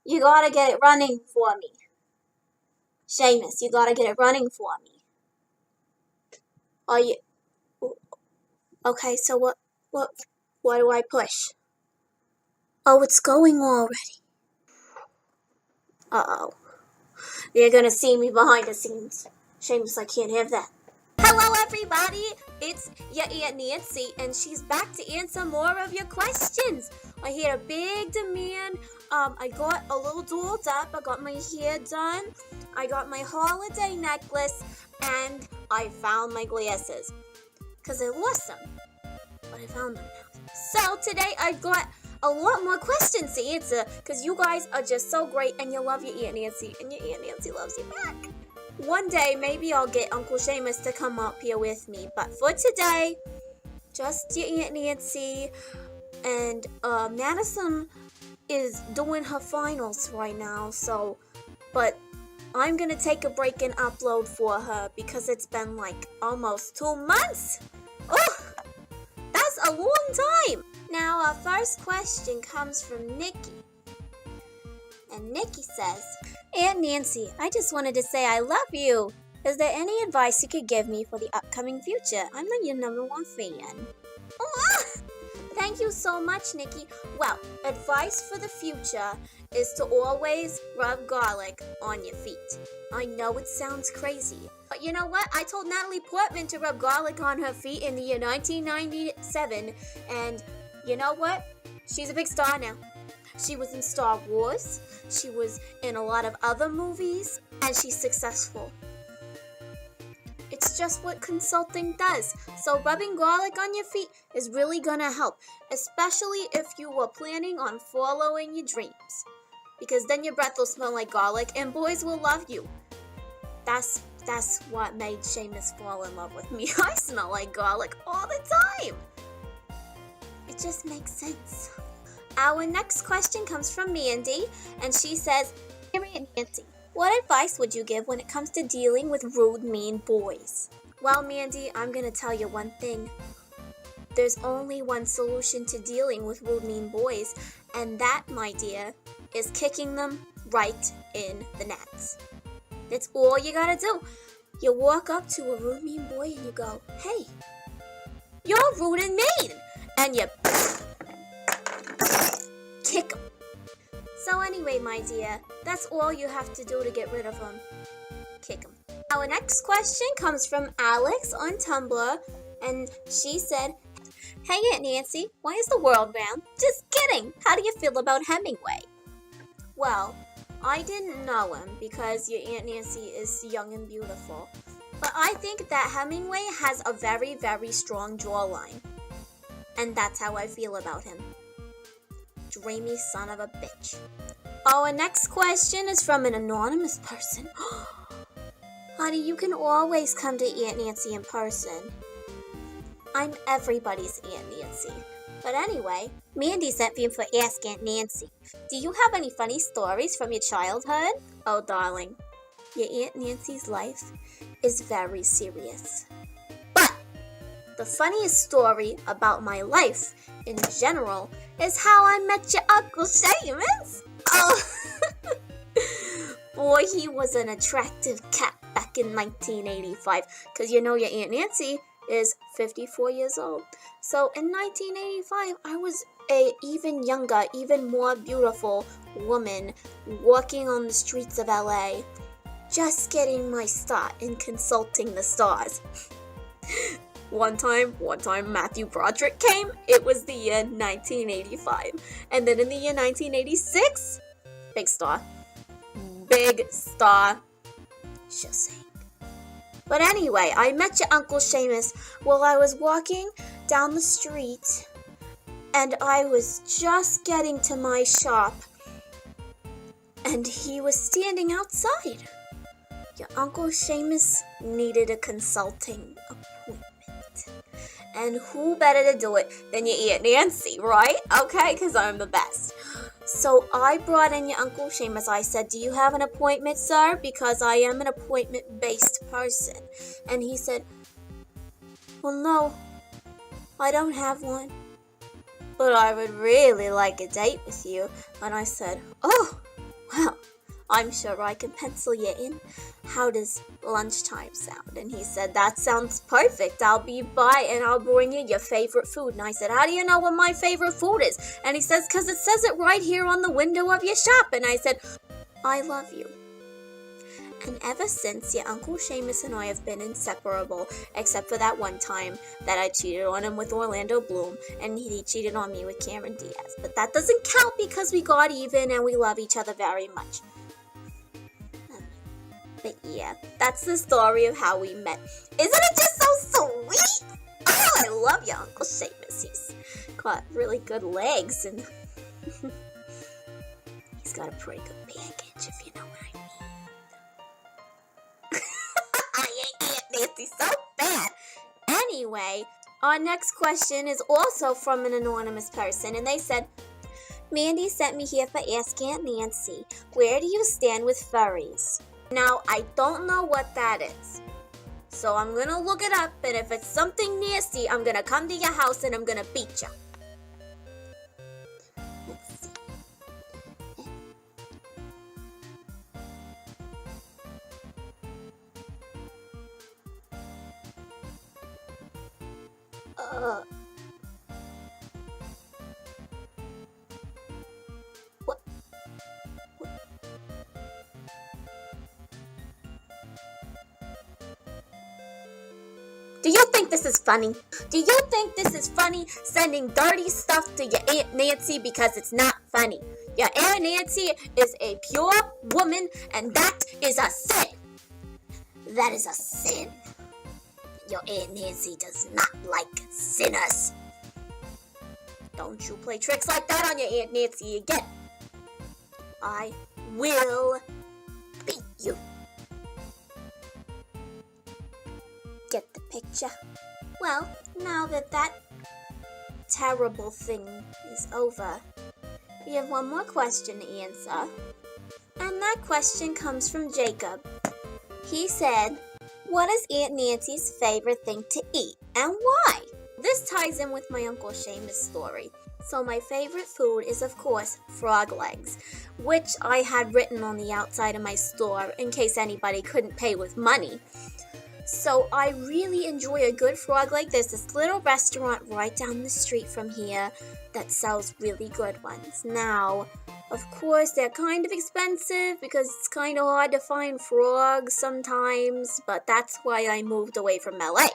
You gotta get it running for me. Seamus, you gotta get it running for me. Are you... Okay, so what do I push? Oh, it's going already. Uh-oh. You're gonna see me behind the scenes. Seamus, I can't have that. Hello, everybody! It's your Aunt Nancy, and she's back to answer more of your questions. I had a big demand. I got a little dolled up. I got my hair done. I got my holiday necklace, and I found my glasses. Because I lost them. But I found them now. So today I've got a lot more questions to answer, because you guys are just so great, and you love your Aunt Nancy, and your Aunt Nancy loves you back. One day, maybe I'll get Uncle Seamus to come up here with me. But for today, just your Aunt Nancy. And Madison is doing her finals right now. But I'm going to take a break and upload for her because it's been like almost 2 months. Oh, that's a long time. Now, our first question comes from Nikki. And Nikki says, Aunt Nancy, I just wanted to say I love you. Is there any advice you could give me for the upcoming future? I'm your #1 fan. Oh, thank you so much, Nikki. Well, advice for the future is to always rub garlic on your feet. I know it sounds crazy, but you know what? I told Natalie Portman to rub garlic on her feet in the year 1997, and you know what? She's a big star now. She was in Star Wars, she was in a lot of other movies, and she's successful. It's just what consulting does. So rubbing garlic on your feet is really gonna help, especially if you were planning on following your dreams. Because then your breath will smell like garlic and boys will love you. That's what made Seamus fall in love with me. I smell like garlic all the time. It just makes sense. Our next question comes from Mandy, and she says, Dear Aunt Nancy, what advice would you give when it comes to dealing with rude, mean boys? Well, Mandy, I'm going to tell you one thing. There's only one solution to dealing with rude, mean boys, and that, my dear, is kicking them right in the nuts. That's all you gotta do. You walk up to a rude, mean boy and you go, Hey, you're rude and mean! And you kick him. So anyway, my dear, that's all you have to do to get rid of him. Kick him. Our next question comes from Alex on Tumblr, and she said, Hey Aunt Nancy, why is the world round? Just kidding! How do you feel about Hemingway? Well, I didn't know him because your Aunt Nancy is young and beautiful. But I think that Hemingway has a very, very strong jawline. And that's how I feel about him. Dreamy son of a bitch. Our next question is from an anonymous person. Honey, you can always come to Aunt Nancy in person. I'm everybody's Aunt Nancy. But anyway, Mandy sent me for Ask Aunt Nancy. Do you have any funny stories from your childhood? Oh, darling, your Aunt Nancy's life is very serious. But the funniest story about my life in general is how I met your Uncle Seamus. Oh, boy, he was an attractive cat back in 1985. Because you know your Aunt Nancy is 54 years old. So in 1985, I was a even younger, even more beautiful woman walking on the streets of LA, just getting my start in consulting the stars. One time Matthew Broderick came. It was the year 1985. And then in the year 1986, big star. Just saying. But anyway, I met your Uncle Seamus while I was walking down the street, and I was just getting to my shop, and he was standing outside. Your Uncle Seamus needed a consulting appointment. And who better to do it than your Aunt Nancy, right? Okay, because I'm the best. So I brought in your Uncle Seamus. I said, do you have an appointment, sir? Because I am an appointment-based person. And he said, well, no, I don't have one. But I would really like a date with you. And I said, oh, I'm sure I can pencil you in. How does lunchtime sound? And he said, that sounds perfect. I'll be by and I'll bring you your favorite food. And I said, how do you know what my favorite food is? And he says, because it says it right here on the window of your shop. And I said, I love you. And ever since, your Uncle Seamus and I have been inseparable, except for that one time that I cheated on him with Orlando Bloom, and he cheated on me with Cameron Diaz. But that doesn't count because we got even and we love each other very much. But yeah, that's the story of how we met. Isn't it just so sweet? Oh, I love your Uncle Seamus. He's got really good legs and he's got a pretty good package, if you know what I mean. I ain't Aunt Nancy so bad. Anyway, our next question is also from an anonymous person, and they said, Mandy sent me here for Ask Aunt Nancy. Where do you stand with furries? Now, I don't know what that is. So I'm gonna look it up, and if it's something nasty, I'm gonna come to your house and I'm gonna beat you. Let's see. What? Do you think this is funny? Do you think this is funny, sending dirty stuff to your Aunt Nancy because it's not funny? Your Aunt Nancy is a pure woman, and that is a sin. That is a sin. Your Aunt Nancy does not like sinners. Don't you play tricks like that on your Aunt Nancy again. I will beat you. Get the picture? Well, now that that terrible thing is over, we have one more question to answer. And that question comes from Jacob. He said, what is Aunt Nancy's favorite thing to eat and why? This ties in with my Uncle Seamus story. So my favorite food is, of course, frog legs, which I had written on the outside of my store in case anybody couldn't pay with money. So I really enjoy a good frog leg. There's this little restaurant right down the street from here that sells really good ones. Now, of course, they're kind of expensive because it's kind of hard to find frogs sometimes, but that's why I moved away from LA,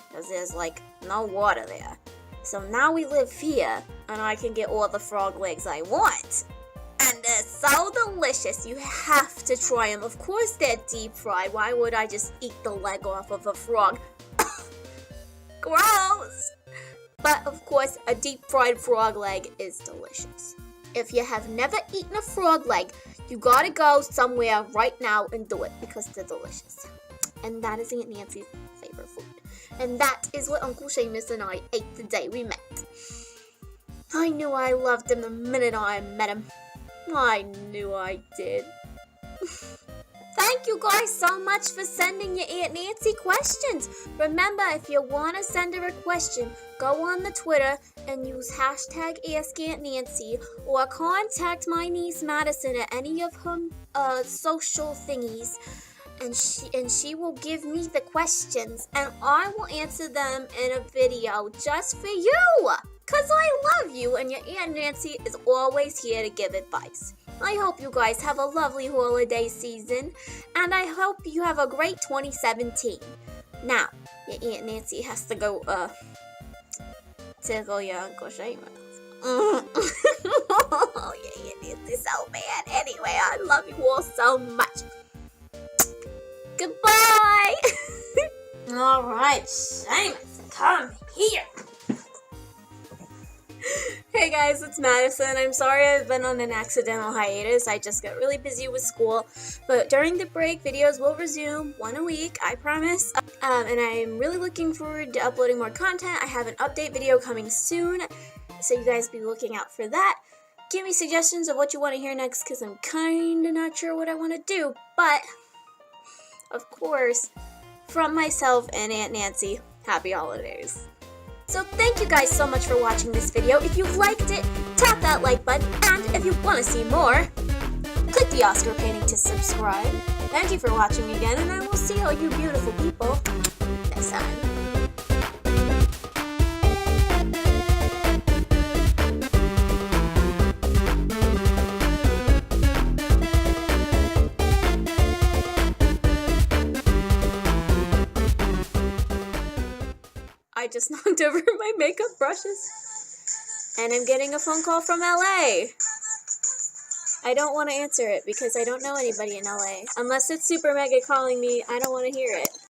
because there's like no water there. So now we live here, and I can get all the frog legs I want. And they're so delicious, you have to try them. Of course they're deep fried. Why would I just eat the leg off of a frog? Gross! But of course, a deep fried frog leg is delicious. If you have never eaten a frog leg, you gotta go somewhere right now and do it because they're delicious. And that is Aunt Nancy's favorite food. And that is what Uncle Seamus and I ate the day we met. I knew I loved him the minute I met him. I knew I did. Thank you guys so much for sending your Aunt Nancy questions. Remember, if you want to send her a question, go on the Twitter and use hashtag AskAuntNancy or contact my niece Madison at any of her social thingies. And she will give me the questions and I will answer them in a video just for you. Cause I love you and your Aunt Nancy is always here to give advice. I hope you guys have a lovely holiday season and I hope you have a great 2017. Now, your Aunt Nancy has to go tickle your Uncle Seamus. Oh, your Aunt Nancy's so bad. Anyway, I love you all so much. Goodbye! Alright, Seamus, come here. Hey guys, it's Madison. I'm sorry I've been on an accidental hiatus. I just got really busy with school. But during the break, videos will resume one a week, I promise. And I'm really looking forward to uploading more content. I have an update video coming soon, so you guys be looking out for that. Give me suggestions of what you want to hear next, because I'm kind of not sure what I want to do. But, of course, from myself and Aunt Nancy, happy holidays. So thank you guys so much for watching this video. If you liked it, tap that like button, and if you want to see more, Click the Oscar painting to subscribe. Thank you for watching again, and I will see all you beautiful people next time. I just knocked over my makeup brushes. And I'm getting a phone call from LA. I don't want to answer it because I don't know anybody in LA. Unless it's Super Mega calling me, I don't want to hear it.